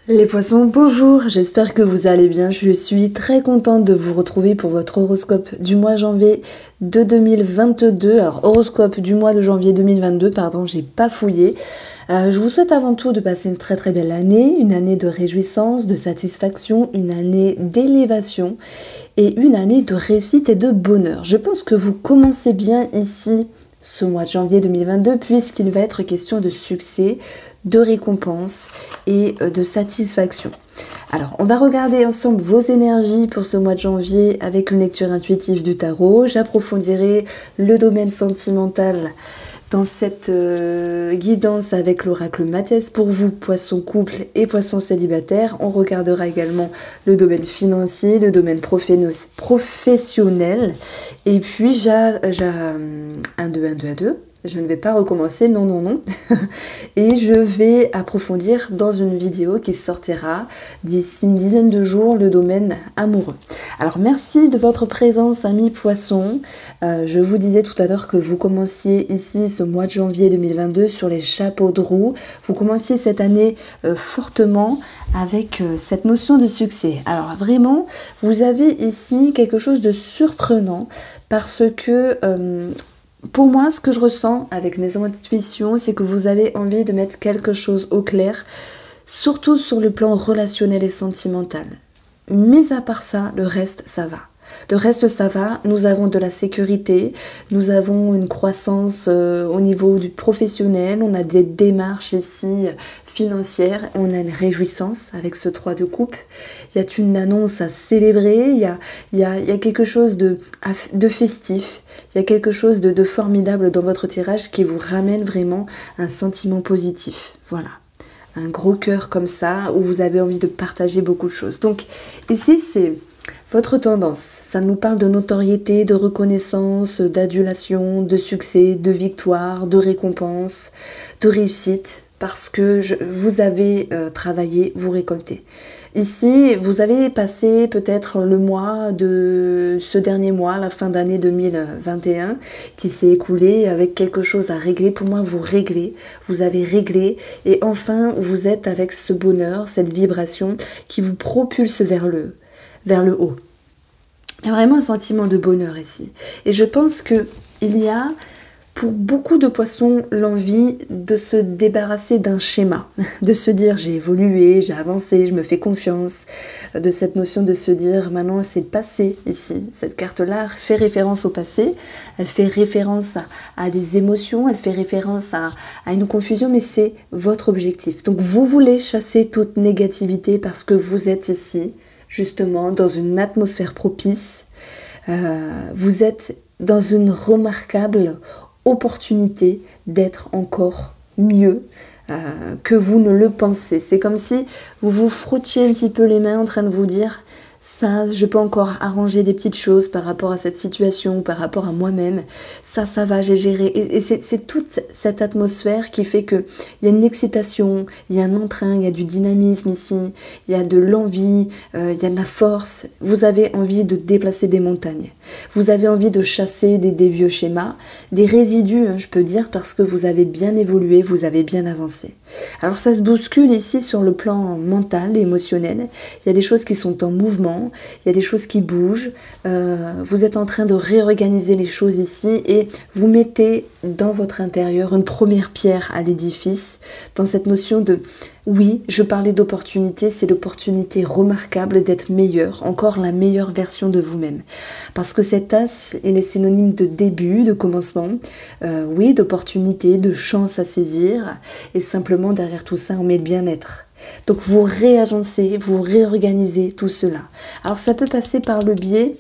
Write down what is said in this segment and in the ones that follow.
Les poissons, bonjour, j'espère que vous allez bien. Je suis très contente de vous retrouver pour votre horoscope du mois de janvier de 2022. Alors, horoscope du mois de janvier 2022, pardon, j'ai pas fouillé. Je vous souhaite avant tout de passer une très très belle année, une année de réjouissance, de satisfaction, une année d'élévation et une année de réussite et de bonheur. Je pense que vous commencez bien ici ce mois de janvier 2022 puisqu'il va être question de succès, de récompense et de satisfaction. Alors, on va regarder ensemble vos énergies pour ce mois de janvier avec une lecture intuitive du tarot. J'approfondirai le domaine sentimental dans cette guidance avec l'oracle Mathès pour vous, poisson couple et poisson célibataire. On regardera également le domaine financier, le domaine professionnel. Et puis, j'ai un 2, 1, 2, 1, 2. Je ne vais pas recommencer, non. Et je vais approfondir dans une vidéo qui sortira d'ici une dizaine de jours le domaine amoureux. Alors merci de votre présence, amis poissons. Je vous disais tout à l'heure que vous commenciez ici ce mois de janvier 2022 sur les chapeaux de roue. Vous commenciez cette année fortement avec cette notion de succès. Alors vraiment, vous avez ici quelque chose de surprenant parce que... pour moi, ce que je ressens avec mes intuitions, c'est que vous avez envie de mettre quelque chose au clair, surtout sur le plan relationnel et sentimental. Mais à part ça, le reste, ça va. Le reste, ça va. Nous avons de la sécurité, nous avons une croissance au niveau du professionnel, on a des démarches ici financières, on a une réjouissance avec ce 3 de coupe. Il y a une annonce à célébrer, il y a quelque chose de festif. Il y a quelque chose de formidable dans votre tirage qui vous ramène vraiment un sentiment positif. Voilà. Un gros cœur comme ça où vous avez envie de partager beaucoup de choses. Donc ici, c'est votre tendance. Ça nous parle de notoriété, de reconnaissance, d'adulation, de succès, de victoire, de récompense, de réussite. Parce que vous avez travaillé, vous récoltez. Ici, vous avez passé peut-être le mois de ce dernier mois, la fin d'année 2021, qui s'est écoulé avec quelque chose à régler. Pour moi, vous réglez, vous avez réglé et enfin, vous êtes avec ce bonheur, cette vibration qui vous propulse vers le haut. Il y a vraiment un sentiment de bonheur ici. Et je pense qu'il y a... pour beaucoup de poissons, l'envie de se débarrasser d'un schéma, de se dire j'ai évolué, j'ai avancé, je me fais confiance, de cette notion de se dire maintenant c'est le passé ici. Cette carte-là fait référence au passé, elle fait référence à des émotions, elle fait référence à une confusion, mais c'est votre objectif. Donc vous voulez chasser toute négativité parce que vous êtes ici, justement, dans une atmosphère propice, vous êtes dans une remarquable opportunité d'être encore mieux que vous ne le pensez. C'est comme si vous vous frottiez un petit peu les mains en train de vous dire ça, je peux encore arranger des petites choses par rapport à cette situation, par rapport à moi-même. Ça va, j'ai géré. Et c'est toute cette atmosphère qui fait qu'il y a une excitation, il y a un entrain, il y a du dynamisme ici, il y a de l'envie, il y a de la force. Vous avez envie de déplacer des montagnes. Vous avez envie de chasser des vieux schémas, des résidus, je peux dire, parce que vous avez bien évolué, vous avez bien avancé. Alors ça se bouscule ici sur le plan mental et émotionnel. Il y a des choses qui sont en mouvement. Il y a des choses qui bougent, vous êtes en train de réorganiser les choses ici et vous mettez dans votre intérieur une première pierre à l'édifice dans cette notion de oui, je parlais d'opportunité, c'est l'opportunité remarquable d'être meilleur, encore la meilleure version de vous-même. Parce que cet as, il est synonyme de début, de commencement, oui, d'opportunité, de chance à saisir et simplement derrière tout ça, on met le bien-être. Donc vous réagencez, vous réorganisez tout cela. Alors ça peut passer par le biais,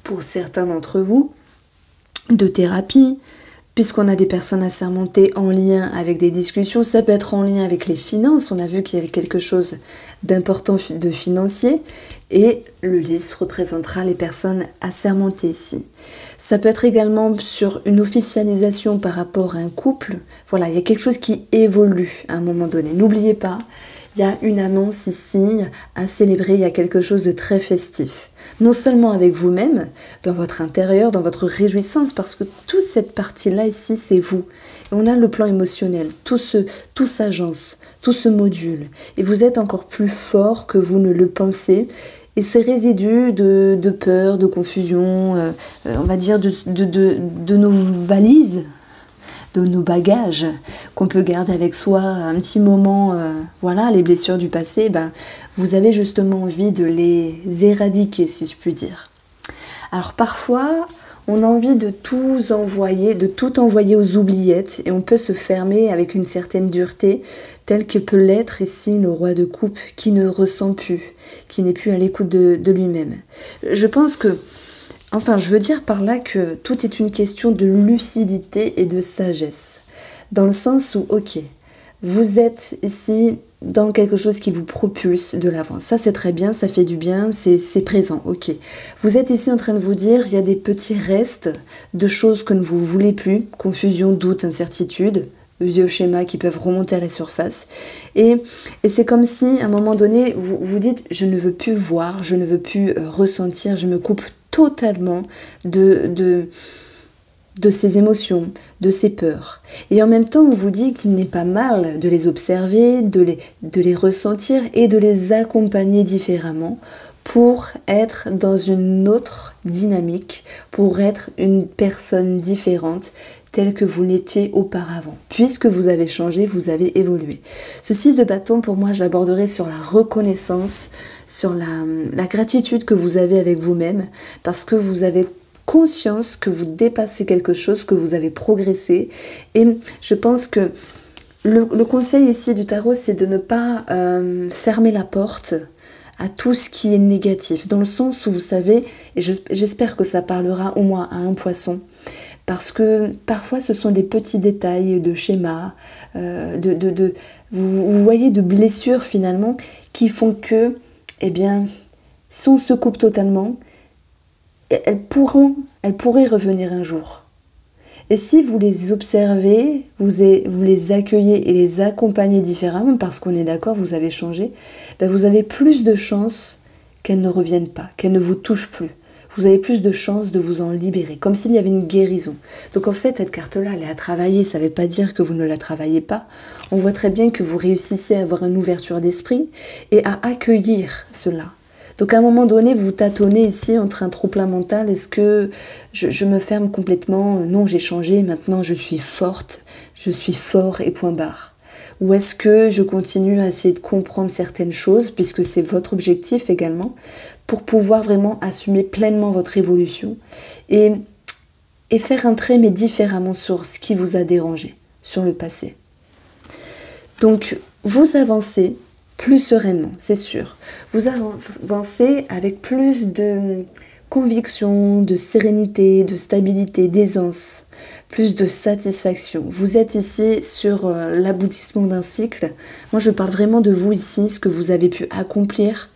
pour certains d'entre vous, de thérapie, puisqu'on a des personnes assermentées en lien avec des discussions, ça peut être en lien avec les finances, on a vu qu'il y avait quelque chose d'important de financier, et le lys représentera les personnes assermentées ici. Ça peut être également sur une officialisation par rapport à un couple, voilà, il y a quelque chose qui évolue à un moment donné. N'oubliez pas, Il y a une annonce ici à célébrer, il y a quelque chose de très festif. Non seulement avec vous-même, dans votre intérieur, dans votre réjouissance, parce que toute cette partie-là ici, c'est vous. Et on a le plan émotionnel, tout s'agence, tout se module. Et vous êtes encore plus fort que vous ne le pensez. Et ces résidus de peur, de confusion, on va dire de nos valises, de nos bagages qu'on peut garder avec soi un petit moment, voilà, les blessures du passé, ben, vous avez justement envie de les éradiquer, si je puis dire. Alors parfois, on a envie de tout envoyer aux oubliettes et on peut se fermer avec une certaine dureté, telle que peut l'être ici le roi de coupe qui ne ressent plus, qui n'est plus à l'écoute de lui-même. Je pense que, enfin, je veux dire par là que tout est une question de lucidité et de sagesse. Dans le sens où, ok, vous êtes ici dans quelque chose qui vous propulse de l'avant. Ça, c'est très bien, ça fait du bien, c'est présent, ok. Vous êtes ici en train de vous dire, il y a des petits restes de choses que vous ne voulez plus, confusion, doute, incertitude, vieux schémas qui peuvent remonter à la surface. Et c'est comme si, à un moment donné, vous vous dites, je ne veux plus voir, je ne veux plus ressentir, je me coupe totalement de ces émotions, de ces peurs. Et en même temps, on vous dit qu'il n'est pas mal de les observer, de les ressentir et de les accompagner différemment pour être dans une autre dynamique, pour être une personne différente telle que vous l'étiez auparavant. Puisque vous avez changé, vous avez évolué. Ce 6 de bâton, pour moi, je l'aborderai sur la reconnaissance, sur la gratitude que vous avez avec vous-même, parce que vous avez conscience que vous dépassez quelque chose, que vous avez progressé. Et je pense que le conseil ici du tarot, c'est de ne pas fermer la porte à tout ce qui est négatif. Dans le sens où vous savez, et j'espère que ça parlera au moins à un poisson, parce que parfois ce sont des petits détails de schémas, vous voyez, de blessures finalement, qui font que, eh bien, si on se coupe totalement, elles pourraient revenir un jour. Et si vous les observez, vous les accueillez et les accompagnez différemment, parce qu'on est d'accord, vous avez changé, ben vous avez plus de chances qu'elles ne reviennent pas, qu'elles ne vous touchent plus. Vous avez plus de chances de vous en libérer, comme s'il y avait une guérison. Donc en fait, cette carte-là, elle est à travailler, ça ne veut pas dire que vous ne la travaillez pas. On voit très bien que vous réussissez à avoir une ouverture d'esprit et à accueillir cela. Donc à un moment donné, vous tâtonnez ici entre un trop-plein mental. Est-ce que je me ferme complètement? Non, j'ai changé, maintenant je suis forte, je suis fort et point barre. Ou est-ce que je continue à essayer de comprendre certaines choses, puisque c'est votre objectif également, pour pouvoir vraiment assumer pleinement votre évolution et faire un trait, mais différemment, sur ce qui vous a dérangé, sur le passé. Donc, vous avancez plus sereinement, c'est sûr. Vous avancez avec plus de conviction, de sérénité, de stabilité, d'aisance, plus de satisfaction. Vous êtes ici sur l'aboutissement d'un cycle. Moi, je parle vraiment de vous ici, ce que vous avez pu accomplir,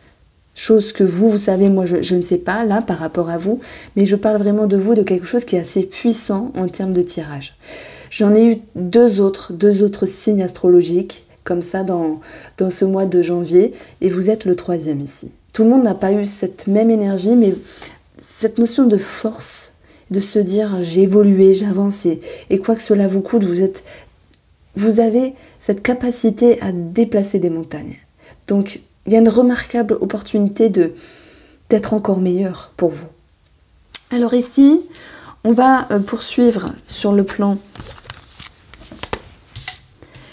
chose que vous savez, moi, je ne sais pas, là, par rapport à vous, mais je parle vraiment de vous, de quelque chose qui est assez puissant en termes de tirage. J'en ai eu deux autres signes astrologiques, comme ça, dans ce mois de janvier, et vous êtes le 3e ici. Tout le monde n'a pas eu cette même énergie, mais cette notion de force, de se dire j'ai évolué, j'ai avancé, et quoi que cela vous coûte, vous avez cette capacité à déplacer des montagnes. Donc il y a une remarquable opportunité d'être encore meilleur pour vous. Alors ici, on va poursuivre sur le plan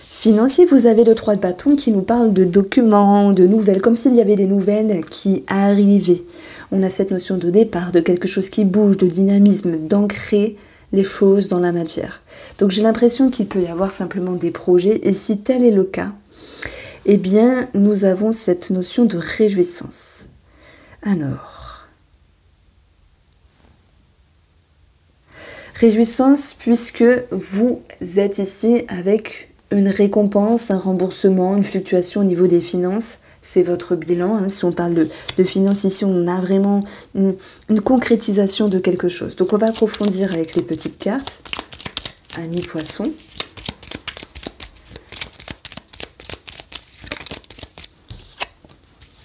financier. Vous avez le 3 de bâton qui nous parle de documents, de nouvelles, comme s'il y avait des nouvelles qui arrivaient. On a cette notion de départ, de quelque chose qui bouge, de dynamisme, d'ancrer les choses dans la matière. Donc j'ai l'impression qu'il peut y avoir simplement des projets, et si tel est le cas, eh bien nous avons cette notion de réjouissance. Alors, réjouissance puisque vous êtes ici avec une récompense, un remboursement, une fluctuation au niveau des finances. C'est votre bilan. Hein. Si on parle de finances ici, on a vraiment une concrétisation de quelque chose. Donc on va approfondir avec les petites cartes. Ami poisson.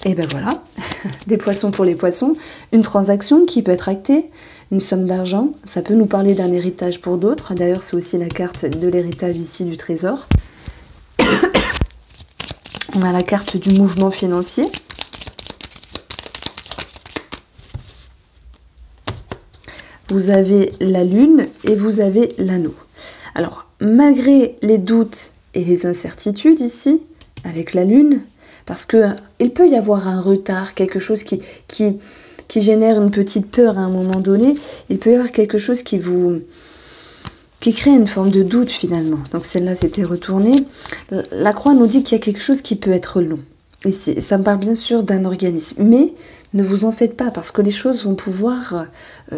Et ben voilà, des poissons pour les poissons, une transaction qui peut être actée, une somme d'argent, ça peut nous parler d'un héritage pour d'autres, d'ailleurs c'est aussi la carte de l'héritage ici du trésor. On a la carte du mouvement financier. Vous avez la lune et vous avez l'anneau. Alors, malgré les doutes et les incertitudes ici, avec la lune, parce qu'il peut y avoir un retard, quelque chose qui génère une petite peur à un moment donné, il peut y avoir quelque chose qui crée une forme de doute finalement. Donc celle-là s'était retournée. La croix nous dit qu'il y a quelque chose qui peut être long. Et ça me parle bien sûr d'un organisme. Mais ne vous en faites pas parce que les choses vont pouvoir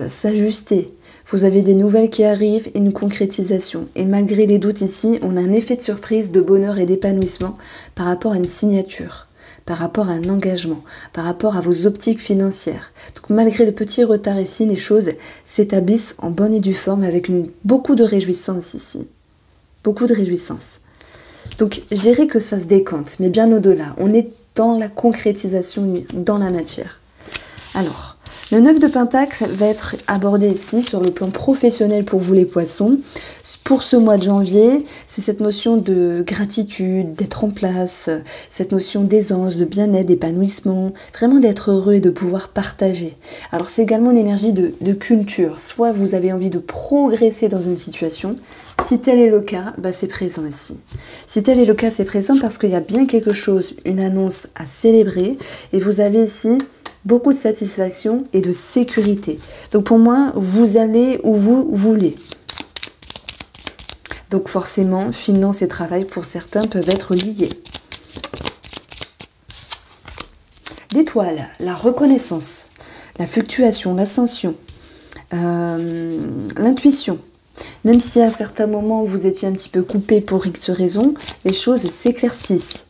s'ajuster. Vous avez des nouvelles qui arrivent et une concrétisation. Et malgré les doutes ici, on a un effet de surprise, de bonheur et d'épanouissement par rapport à une signature, par rapport à un engagement, par rapport à vos optiques financières. Donc malgré le petit retard ici, les choses s'établissent en bonne et due forme avec beaucoup de réjouissance ici. Beaucoup de réjouissance. Donc je dirais que ça se décante, mais bien au-delà. On est dans la concrétisation, dans la matière. Alors, le 9 de Pentacle va être abordé ici sur le plan professionnel pour vous les poissons. Pour ce mois de janvier, c'est cette notion de gratitude, d'être en place, cette notion d'aisance, de bien-être, d'épanouissement, vraiment d'être heureux et de pouvoir partager. Alors c'est également une énergie de culture, soit vous avez envie de progresser dans une situation, si tel est le cas, bah c'est présent ici. Si tel est le cas, c'est présent parce qu'il y a bien quelque chose, une annonce à célébrer, et vous avez ici beaucoup de satisfaction et de sécurité. Donc pour moi, vous allez où vous voulez. Donc forcément, finance et travail pour certains peuvent être liés. L'étoile, la reconnaissance, la fluctuation, l'ascension, l'intuition. Même si à certains moments vous étiez un petit peu coupé pour X raison, les choses s'éclaircissent.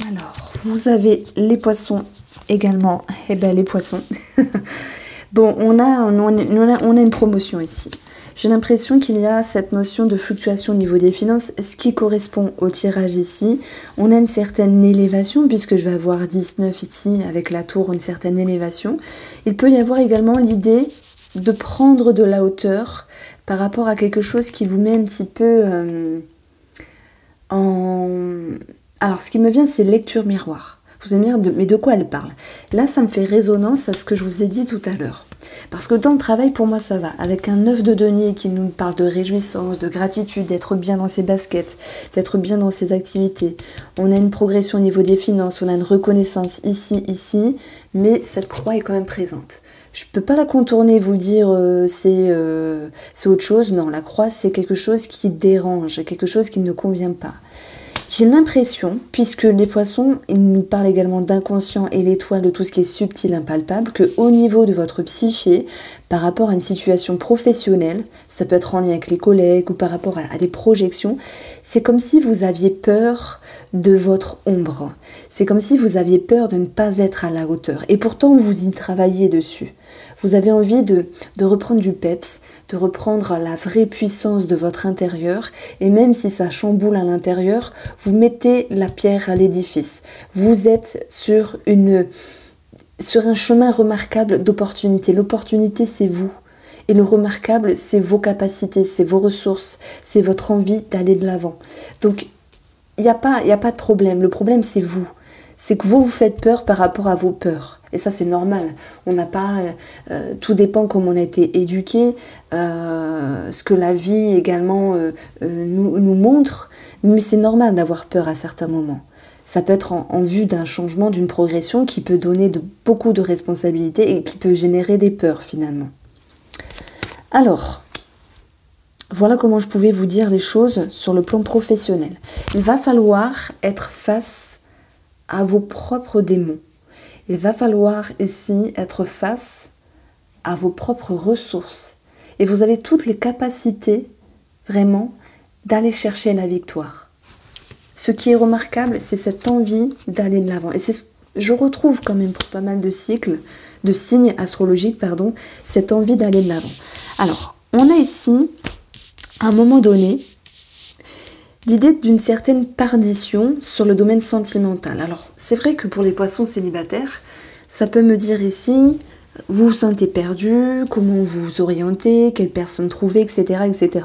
Alors, vous avez les poissons également. Eh bien, les poissons. Bon, on a une promotion ici. J'ai l'impression qu'il y a cette notion de fluctuation au niveau des finances, ce qui correspond au tirage ici. On a une certaine élévation, puisque je vais avoir 19 ici, avec la tour, une certaine élévation. Il peut y avoir également l'idée de prendre de la hauteur par rapport à quelque chose qui vous met un petit peu en... Alors, ce qui me vient, c'est lecture miroir. Vous allez me dire, mais de quoi elle parle? Là, ça me fait résonance à ce que je vous ai dit tout à l'heure. Parce que dans le travail, pour moi, ça va. Avec un 9 de denier qui nous parle de réjouissance, de gratitude, d'être bien dans ses baskets, d'être bien dans ses activités. On a une progression au niveau des finances, on a une reconnaissance ici, mais cette croix est quand même présente. Je ne peux pas la contourner, vous dire c'est autre chose. Non, la croix, c'est quelque chose qui dérange, quelque chose qui ne convient pas. J'ai l'impression, puisque les poissons, ils nous parlent également d'inconscient et l'étoile de tout ce qui est subtil, impalpable, qu'au niveau de votre psyché, par rapport à une situation professionnelle, ça peut être en lien avec les collègues ou par rapport à des projections, c'est comme si vous aviez peur de votre ombre. C'est comme si vous aviez peur de ne pas être à la hauteur. Et pourtant, vous y travaillez dessus. Vous avez envie de reprendre du peps, de reprendre la vraie puissance de votre intérieur. Et même si ça chamboule à l'intérieur, vous mettez la pierre à l'édifice. Vous êtes sur un chemin remarquable d'opportunité. L'opportunité, c'est vous. Et le remarquable, c'est vos capacités, c'est vos ressources, c'est votre envie d'aller de l'avant. Donc, il n'y a pas de problème. Le problème, c'est vous. C'est que vous faites peur par rapport à vos peurs. Et ça, c'est normal. On n'a pas... tout dépend comment on a été éduqué, ce que la vie également nous montre. Mais c'est normal d'avoir peur à certains moments. Ça peut être en vue d'un changement, d'une progression qui peut donner beaucoup de responsabilités et qui peut générer des peurs finalement. Alors, voilà comment je pouvais vous dire les choses sur le plan professionnel. Il va falloir être face à vos propres démons. Il va falloir ici être face à vos propres ressources. Et vous avez toutes les capacités, vraiment, d'aller chercher la victoire. Ce qui est remarquable, c'est cette envie d'aller de l'avant. Et je retrouve quand même pour pas mal de cycles de signes astrologiques, pardon, cette envie d'aller de l'avant. Alors, on a ici, à un moment donné, l'idée d'une certaine perdition sur le domaine sentimental. Alors, c'est vrai que pour les poissons célibataires, ça peut me dire ici, vous vous sentez perdu, comment vous vous orientez, quelle personne trouver, etc., etc.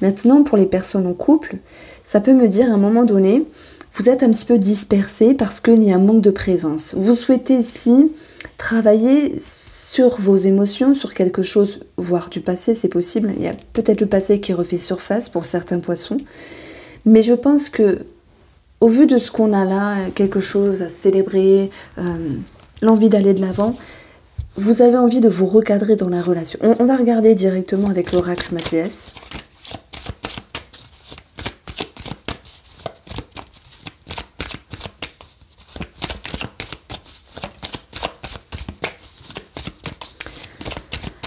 Maintenant, pour les personnes en couple, ça peut me dire à un moment donné, vous êtes un petit peu dispersé parce qu'il y a un manque de présence. Vous souhaitez ici travailler sur vos émotions, sur quelque chose, voire du passé, c'est possible. Il y a peut-être le passé qui refait surface pour certains poissons. Mais je pense que, au vu de ce qu'on a là, quelque chose à célébrer, l'envie d'aller de l'avant, vous avez envie de vous recadrer dans la relation. On va regarder directement avec l'oracle Mathias.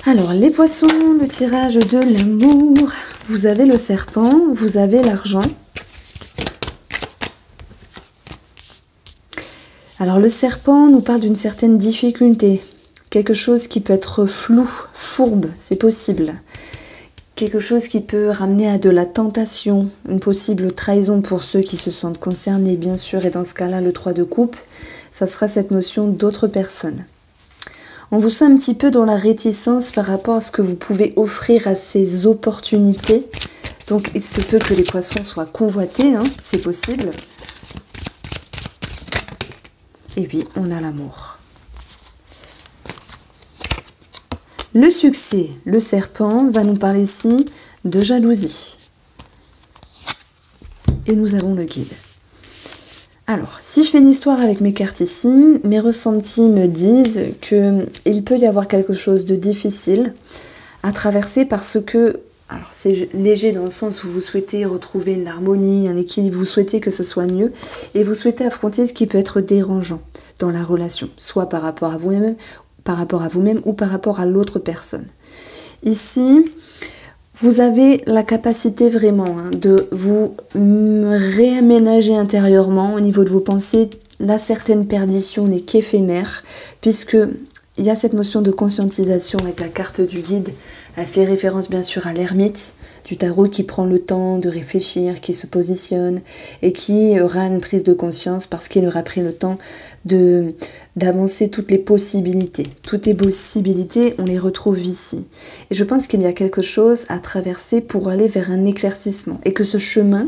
Alors, les poissons, le tirage de l'amour. Vous avez le serpent, vous avez l'argent. Alors, le serpent nous parle d'une certaine difficulté. Quelque chose qui peut être flou, fourbe, c'est possible. Quelque chose qui peut ramener à de la tentation, une possible trahison pour ceux qui se sentent concernés, bien sûr. Et dans ce cas-là, le 3 de coupe, ça sera cette notion d'autres personnes. On vous sent un petit peu dans la réticence par rapport à ce que vous pouvez offrir à ces opportunités. Donc, il se peut que les poissons soient convoités, hein, c'est possible. Et puis, on a l'amour. Le succès, le serpent, va nous parler ici de jalousie. Et nous avons le guide. Alors, si je fais une histoire avec mes cartes ici, mes ressentis me disent qu'il peut y avoir quelque chose de difficile à traverser parce que, alors c'est léger dans le sens où vous souhaitez retrouver une harmonie, un équilibre, vous souhaitez que ce soit mieux et vous souhaitez affronter ce qui peut être dérangeant dans la relation, soit par rapport à vous-même ou par rapport à l'autre personne. Ici, vous avez la capacité vraiment de vous réaménager intérieurement au niveau de vos pensées. La certaine perdition n'est qu'éphémère, puisque il y a cette notion de conscientisation avec la carte du guide. Elle fait référence bien sûr à l'ermite du tarot qui prend le temps de réfléchir, qui se positionne et qui aura une prise de conscience parce qu'il aura pris le temps d'avancer toutes les possibilités. Toutes les possibilités, on les retrouve ici. Et je pense qu'il y a quelque chose à traverser pour aller vers un éclaircissement. Et que ce chemin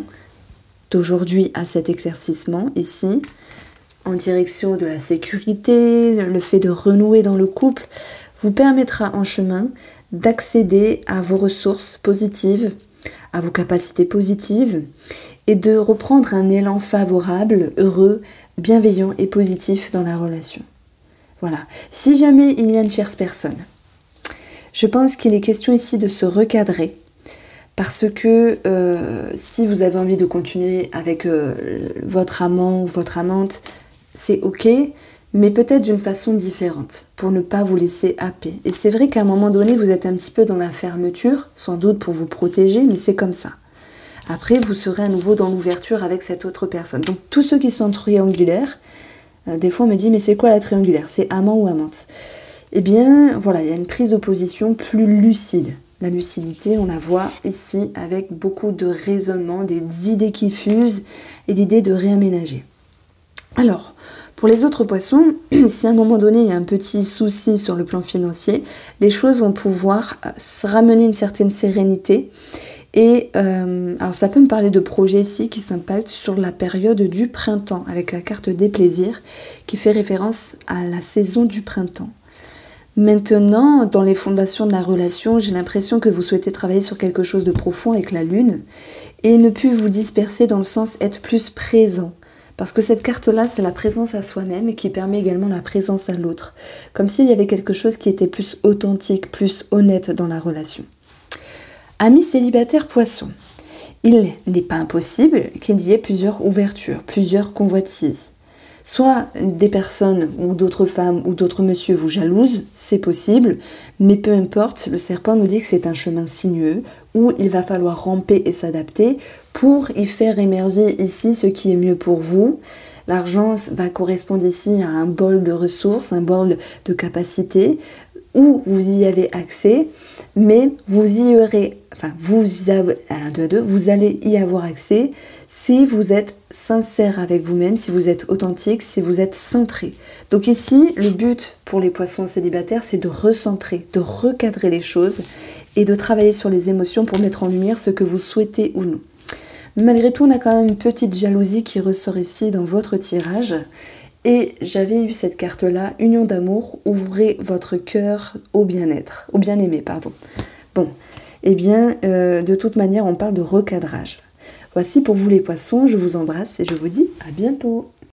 d'aujourd'hui à cet éclaircissement ici, en direction de la sécurité, le fait de renouer dans le couple, vous permettra en chemin d'accéder à vos ressources positives, à vos capacités positives et de reprendre un élan favorable, heureux, bienveillant et positif dans la relation. Voilà. Si jamais il y a une tierce personne, je pense qu'il est question ici de se recadrer parce que si vous avez envie de continuer avec votre amant ou votre amante, c'est ok, mais peut-être d'une façon différente, pour ne pas vous laisser happer. Et c'est vrai qu'à un moment donné, vous êtes un petit peu dans la fermeture, sans doute pour vous protéger, mais c'est comme ça. Après, vous serez à nouveau dans l'ouverture avec cette autre personne. Donc, tous ceux qui sont triangulaires, des fois on me dit, mais c'est quoi la triangulaire? C'est amant ou amante? Eh bien, voilà, il y a une prise de position plus lucide. La lucidité, on la voit ici avec beaucoup de raisonnement, des idées qui fusent et d'idées de réaménager. Alors, pour les autres poissons, si à un moment donné il y a un petit souci sur le plan financier, les choses vont pouvoir se ramener une certaine sérénité. Et alors ça peut me parler de projets ici qui s'impactent sur la période du printemps, avec la carte des plaisirs qui fait référence à la saison du printemps. Maintenant, dans les fondations de la relation, j'ai l'impression que vous souhaitez travailler sur quelque chose de profond avec la lune et ne plus vous disperser dans le sens être plus présent. Parce que cette carte-là, c'est la présence à soi-même et qui permet également la présence à l'autre. Comme s'il y avait quelque chose qui était plus authentique, plus honnête dans la relation. Amis célibataires poissons, il n'est pas impossible qu'il y ait plusieurs ouvertures, plusieurs convoitises. Soit des personnes ou d'autres femmes ou d'autres messieurs vous jalousent, c'est possible, mais peu importe, le serpent nous dit que c'est un chemin sinueux où il va falloir ramper et s'adapter pour y faire émerger ici ce qui est mieux pour vous. L'argent va correspondre ici à un bol de ressources, un bol de capacité, où vous y avez accès, mais vous y aurez, enfin vous avez, à l'un, deux, à deux, vous allez y avoir accès si vous êtes sincère avec vous-même, si vous êtes authentique, si vous êtes centré. Donc ici, le but pour les poissons célibataires, c'est de recentrer, de recadrer les choses et de travailler sur les émotions pour mettre en lumière ce que vous souhaitez ou non. Malgré tout, on a quand même une petite jalousie qui ressort ici dans votre tirage. Et j'avais eu cette carte-là, union d'amour, ouvrez votre cœur au bien-être, au bien-aimé, pardon. Bon, eh bien, de toute manière, on parle de recadrage. Voici pour vous les poissons, je vous embrasse et je vous dis à bientôt.